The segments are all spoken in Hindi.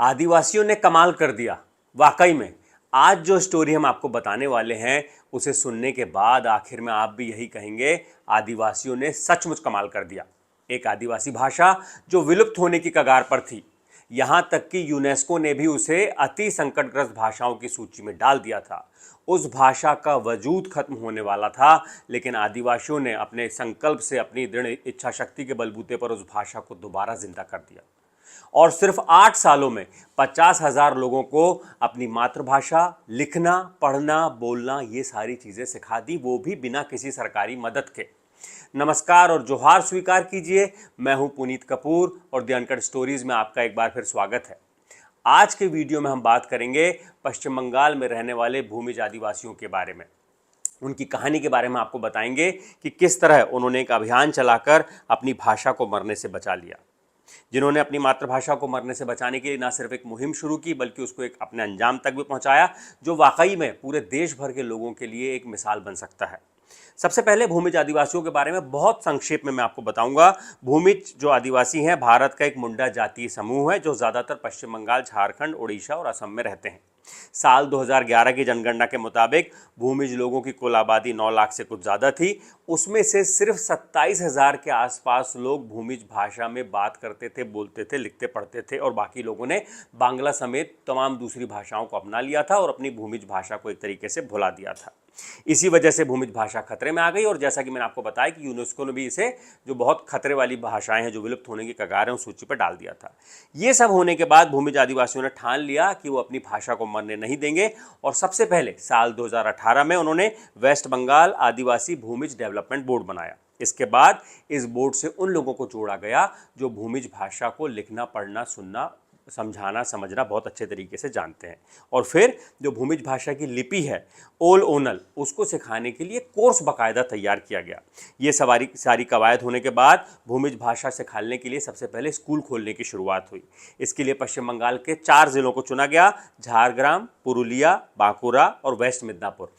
आदिवासियों ने कमाल कर दिया। वाकई में आज जो स्टोरी हम आपको बताने वाले हैं उसे सुनने के बाद आखिर में आप भी यही कहेंगे, आदिवासियों ने सचमुच कमाल कर दिया। एक आदिवासी भाषा जो विलुप्त होने की कगार पर थी, यहां तक कि यूनेस्को ने भी उसे अति संकटग्रस्त भाषाओं की सूची में डाल दिया था। उस भाषा का वजूद खत्म होने वाला था, लेकिन आदिवासियों ने अपने संकल्प से, अपनी दृढ़ इच्छा शक्ति के बलबूते पर उस भाषा को दोबारा जिंदा कर दिया और सिर्फ 8 सालों में 50,000 लोगों को अपनी मातृभाषा लिखना, पढ़ना, बोलना, ये सारी चीज़ें सिखा दी, वो भी बिना किसी सरकारी मदद के। नमस्कार और जोहार स्वीकार कीजिए। मैं हूं पुनीत कपूर और द अनकट स्टोरीज में आपका एक बार फिर स्वागत है। आज के वीडियो में हम बात करेंगे पश्चिम बंगाल में रहने वाले भूमिज आदिवासियों के बारे में। उनकी कहानी के बारे में आपको बताएंगे कि किस तरह उन्होंने एक अभियान चलाकर अपनी भाषा को मरने से बचा लिया। जिन्होंने अपनी मातृभाषा को मरने से बचाने के लिए ना सिर्फ एक मुहिम शुरू की, बल्कि उसको एक अपने अंजाम तक भी पहुंचाया, जो वाकई में पूरे देश भर के लोगों के लिए एक मिसाल बन सकता है। सबसे पहले भूमिज आदिवासियों के बारे में बहुत संक्षेप में मैं आपको बताऊंगा। भूमिज जो आदिवासी हैं, भारत का एक मुंडा जातीय समूह है जो ज़्यादातर पश्चिम बंगाल, झारखंड, उड़ीसा और असम में रहते हैं। साल 2011 की जनगणना के मुताबिक भूमिज लोगों की कुल आबादी 9 लाख से कुछ ज़्यादा थी। उसमें से सिर्फ 27,000 के आसपास लोग भूमिज भाषा में बात करते थे, बोलते थे, लिखते पढ़ते थे और बाकी लोगों ने बांग्ला समेत तमाम दूसरी भाषाओं को अपना लिया था और अपनी भूमिज भाषा को एक तरीके से भुला दिया था। इसी वजह से भूमिज भाषा खतरे में आ गई और जैसा कि मैंने आपको बताया कि यूनेस्को ने भी इसे, जो बहुत खतरे वाली भाषाएं हैं, जो विलुप्त होने की कगार है, उस सूची पर डाल दिया था। ये सब होने के बाद भूमिज आदिवासियों ने ठान लिया कि वो अपनी भाषा को मरने नहीं देंगे और सबसे पहले साल 2018 में उन्होंने वेस्ट बंगाल आदिवासी भूमिज डेवलपमेंट बोर्ड बनाया। इसके बाद इस बोर्ड से उन लोगों को जोड़ा गया जो भूमिज भाषा को लिखना, पढ़ना, सुनना, समझाना, समझना बहुत अच्छे तरीके से जानते हैं। और फिर जो भूमिज भाषा की लिपि है, ओल ओनल, उसको सिखाने के लिए कोर्स बाकायदा तैयार किया गया। ये सारी कवायद होने के बाद भूमिज भाषा सिखाने के लिए सबसे पहले स्कूल खोलने की शुरुआत हुई। इसके लिए पश्चिम बंगाल के 4 जिलों को चुना गया: झारग्राम, पुरुलिया, बांकुरा और वेस्ट मिदनापुर,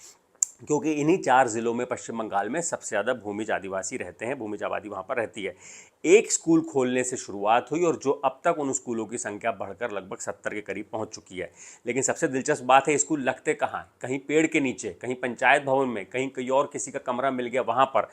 क्योंकि इन्हीं 4 जिलों में पश्चिम बंगाल में सबसे ज़्यादा भूमिज आदिवासी रहते हैं, भूमिज आबादी वहाँ पर रहती है। एक स्कूल खोलने से शुरुआत हुई और जो अब तक उन स्कूलों की संख्या बढ़कर लगभग 70 के करीब पहुँच चुकी है। लेकिन सबसे दिलचस्प बात है, स्कूल लगते कहाँ हैं? कहीं पेड़ के नीचे, कहीं पंचायत भवन में, कहीं और किसी का कमरा मिल गया, वहाँ पर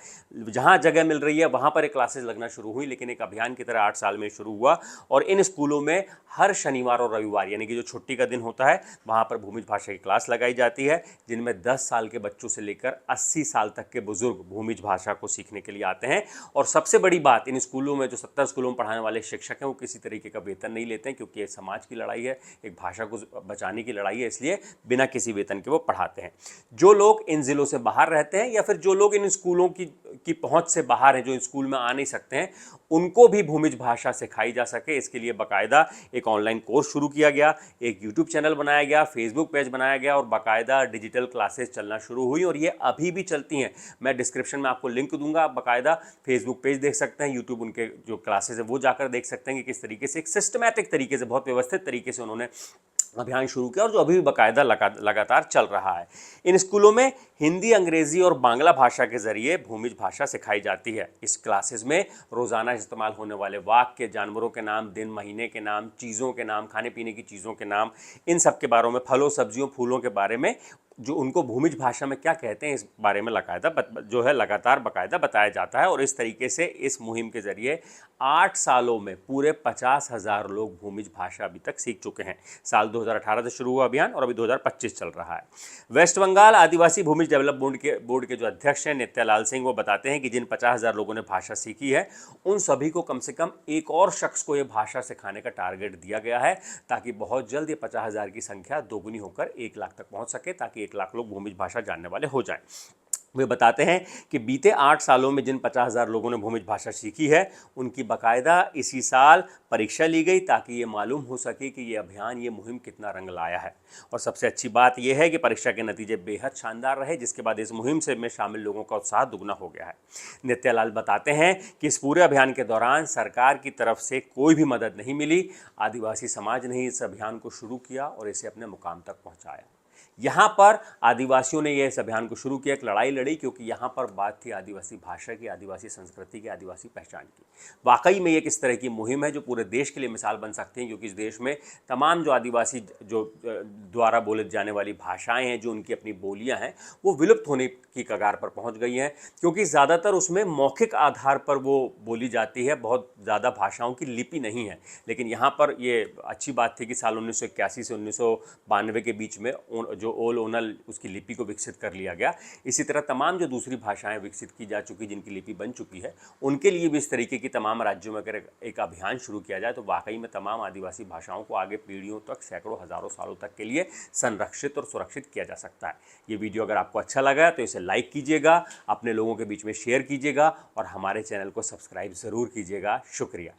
जहाँ जगह मिल रही है वहाँ पर एक क्लासेस लगना शुरू हुई। लेकिन एक अभियान की तरह 8 साल में शुरू हुआ और इन स्कूलों में हर शनिवार और रविवार, यानी कि जो छुट्टी का दिन होता है, वहाँ पर भूमिज भाषा की क्लास लगाई जाती है, जिनमें 10 साल के बच्चों से लेकर 80 साल तक के बुजुर्ग भूमिज भाषा को सीखने के लिए आते हैं। और सबसे बड़ी बात, इन स्कूलों में जो 70 स्कूलों में पढ़ाने वाले शिक्षक हैं, वो किसी तरीके का वेतन नहीं लेते हैं, क्योंकि ये समाज की लड़ाई है, एक भाषा को बचाने की लड़ाई है, इसलिए बिना किसी वेतन के वो पढ़ाते हैं। जो लोग इन जिलों से बाहर रहते हैं या फिर जो लोग इन स्कूलों की पहुंच से बाहर हैं, जो स्कूल में आ नहीं सकते हैं, उनको भी भूमिज भाषा सिखाई जा सके, इसके लिए बाकायदा एक ऑनलाइन कोर्स शुरू किया गया, एक यूट्यूब चैनल बनाया गया, फेसबुक पेज बनाया गया और बाकायदा डिजिटल क्लासेस चलना शुरू हुई और ये अभी भी चलती हैं। मैं डिस्क्रिप्शन में आपको लिंक दूंगा, आप बाकायदा फेसबुक पेज देख सकते हैं, यूट्यूब उनके जो क्लासेस है वो जाकर देख सकते हैं कि किस तरीके से एक सिस्टमैटिक तरीके से, बहुत व्यवस्थित तरीके से उन्होंने अभियान शुरू किया और जो अभी भी बाकायदा लगातार चल रहा है। इन स्कूलों में हिंदी, अंग्रेजी और बांग्ला भाषा के जरिए भूमिज भाषा सिखाई जाती है। इस क्लासेस में रोज़ाना इस्तेमाल होने वाले वाक्य, जानवरों के नाम, दिन महीने के नाम, चीज़ों के नाम, खाने पीने की चीज़ों के नाम, इन सब के बारे में, फलों, सब्जियों, फूलों के बारे में, जो उनको भूमिज भाषा में क्या कहते हैं, इस बारे में लगातार बाकायदा बताया जाता है। और इस तरीके से इस मुहिम के जरिए 8 सालों में पूरे 50,000 लोग भूमिज भाषा अभी तक सीख चुके हैं। साल 2018 से शुरू हुआ अभियान और अभी 2025 चल रहा है। वेस्ट बंगाल आदिवासी भूमिज डेवलपमेंट बोर्ड के जो अध्यक्ष हैं नित्यालाल सिंह, वो बताते हैं कि जिन 50,000 लोगों ने भाषा सीखी है, उन सभी को कम से कम एक और शख्स को ये भाषा सिखाने का टारगेट दिया गया है, ताकि बहुत जल्द ये 50,000 की संख्या दोगुनी होकर 1 लाख तक पहुंच सके, ताकि 1 लाख लोग भूमिज भाषा जानने वाले हो जाएं। वे बताते हैं कि बीते 8 सालों में जिन 50,000 लोगों ने भूमिज भाषा सीखी है, उनकी बाकायदा इसी साल परीक्षा ली गई, ताकि ये मालूम हो सके कि ये अभियान, ये मुहिम कितना रंग लाया है। और सबसे अच्छी बात यह है कि परीक्षा के नतीजे बेहद शानदार रहे, जिसके बाद इस मुहिम में शामिल लोगों का उत्साह दुगना हो गया है। नित्यालाल बताते हैं कि इस पूरे अभियान के दौरान सरकार की तरफ से कोई भी मदद नहीं मिली। आदिवासी समाज ने ही इस अभियान को शुरू किया और इसे अपने मुकाम तक पहुँचाया। यहाँ पर आदिवासियों ने यह इस अभियान को शुरू किया, एक लड़ाई लड़ी, क्योंकि यहाँ पर बात थी आदिवासी भाषा की, आदिवासी संस्कृति की, आदिवासी पहचान की। वाकई में ये किस तरह की मुहिम है जो पूरे देश के लिए मिसाल बन सकती है, क्योंकि इस देश में तमाम जो आदिवासी जो द्वारा बोले जाने वाली भाषाएं हैं, जो उनकी अपनी बोलियां हैं, वो विलुप्त होने की कगार पर पहुंच गई हैं, क्योंकि ज़्यादातर उसमें मौखिक आधार पर वो बोली जाती है, बहुत ज़्यादा भाषाओं की लिपि नहीं है। लेकिन यहाँ पर ये अच्छी बात थी कि साल 1981 से 1992 के बीच में जो ओल ओनल उसकी लिपि को विकसित कर लिया गया। इसी तरह तमाम जो दूसरी भाषाएं विकसित की जा चुकी, जिनकी लिपि बन चुकी है, उनके लिए भी इस तरीके की तमाम राज्यों में अगर एक अभियान शुरू किया जाए तो वाकई में तमाम आदिवासी भाषाओं को आगे पीढ़ियों तक, सैकड़ों हज़ारों सालों तक के लिए संरक्षित और सुरक्षित किया जा सकता है। ये वीडियो अगर आपको अच्छा लगा तो इसे लाइक कीजिएगा, अपने लोगों के बीच में शेयर कीजिएगा और हमारे चैनल को सब्सक्राइब ज़रूर कीजिएगा। शुक्रिया।